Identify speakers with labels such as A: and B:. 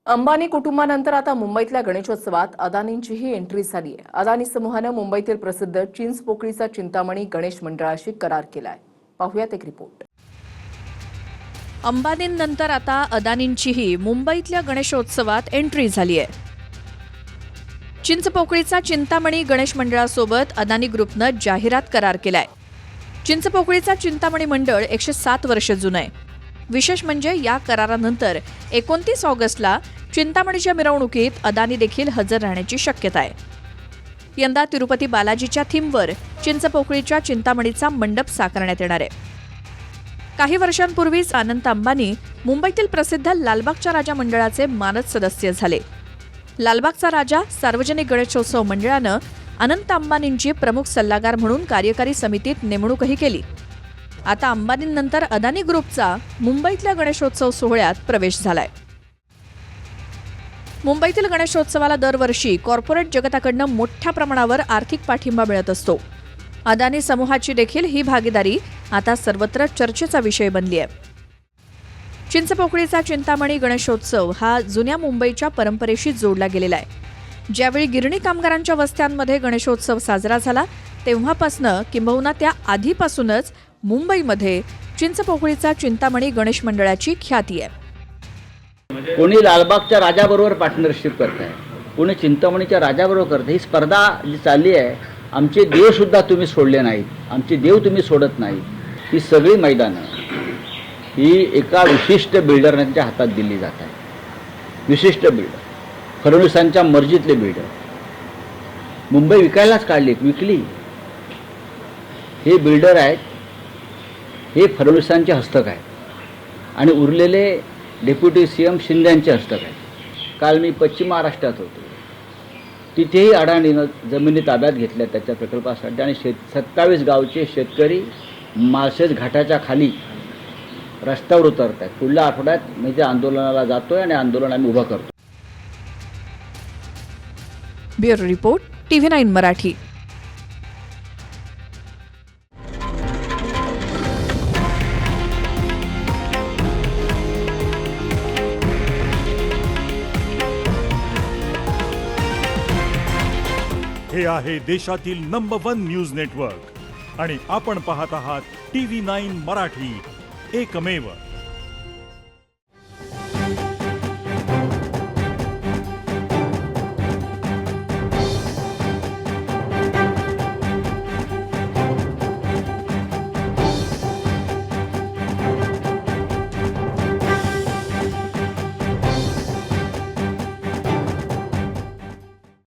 A: अंबानी कुटुंबानंतर आता मुंबईतल्या गणेशोत्सवात अदानींचीही एंट्री झाली आहे। अदानी समूहानं मुंबईतील प्रसिद्ध चिंचपोकळीचा चिंतामणी गणेश मंडळाशी करार केलाय। पाहूयात एक रिपोर्ट।
B: अंबानींनंतर आता अदानींचीही मुंबईतल्या गणेशोत्सवात एंट्री झाली आहे। चिंचपोकळीचा चिंतामणी गणेश मंडळासोबत अदानी ग्रुपनं जाहिरात करार केलाय। चिंचपोकळीचा चिंतामणी मंडळ 107 वर्ष जुनं आहे। विशेष म्हणजे या करारानंतर 29 ऑगस्टला चिंतामणीच्या मिरवणुकीत अदानी देखील हजर राहण्याची शक्यता आहे। यंदा तिरुपती बालाजीच्या थीमवर चिंचपोकळीच्या चिंतामणीचा मंडप साकारण्यात येणार आहे। काही वर्षांपूर्वीच अनंत अंबानी मुंबईतील प्रसिद्ध लालबागच्या राजा मंडळाचे मानद सदस्य झाले। लालबागचा राजा सार्वजनिक गणेशोत्सव मंडळानं अनंत अंबानींची प्रमुख सल्लागार म्हणून कार्यकारी समितीत नेमणूकही केली। आता अंबानींनंतर अदानी ग्रुपचा मुंबईतल्या गणेशोत्सव सोहळ्यात प्रवेश झालाय। मुंबईतील गणेशोत्सवाला दरवर्षी कॉर्पोरेट जगताकडनं मोठ्या प्रमाणावर आर्थिक पाठिंबा मिळत असतो। अदानी समूहाची देखील ही भागीदारी आता सर्वत्र चर्चेचा विषय बनली आहे। चिंचपोकळीचा चिंतामणी गणेशोत्सव हा जुन्या मुंबईच्या परंपरेशी जोडला गेलेला आहे। ज्यावेळी गिरणी कामगारांच्या वस्त्यांमध्ये गणेशोत्सव साजरा झाला तेव्हापासनं किंबहुना त्या आधीपासूनच मुंबईमध्ये चिंचपोकळीचा चिंतामणी गणेश मंडळाची ख्याती आहे।
C: कोणी लालबागच्या राजाबरोबर पार्टनरशिप करत आहे, कोणी चिंतामणीच्या राजाबरोबर करत आहे। ही स्पर्धा जी चालली आहे, आमचे देव सुद्धा तुम्ही सोडले नाहीत, आमचे देव तुम्ही सोडत नाही। ही सगळी मैदानं ही एका विशिष्ट बिल्डरांच्या हातात दिली जात आहे। विशिष्ट बिल्डर, फडणवीसांच्या मर्जीतले बिल्डर। मुंबई विकायलाच काढली, विकली। हे बिल्डर आहेत, हे फडणवीसांचे हस्तक आहेत आणि उरलेले डेप्युटी सीएम शिंदेंचे हस्तक आहेत। काल मी पश्चिम महाराष्ट्रात होतो, तिथेही अडाणीनं जमिनी ताब्यात घेतल्या त्याच्या प्रकल्पासाठी आणि 27 गावचे शेतकरी माळशेज घाटाच्या खाली रस्त्यावर उतरत आहेत। पुढल्या आठवड्यात मी त्या आंदोलनाला जातोय आणि आंदोलन आम्ही उभं करतो।
B: Bureau report, TV9 Marathi.
D: हे आहे देशातील नंबर 1 न्यूज नेटवर्क आणि आपण पाहत आहात TV9 मराठी, एकमेव।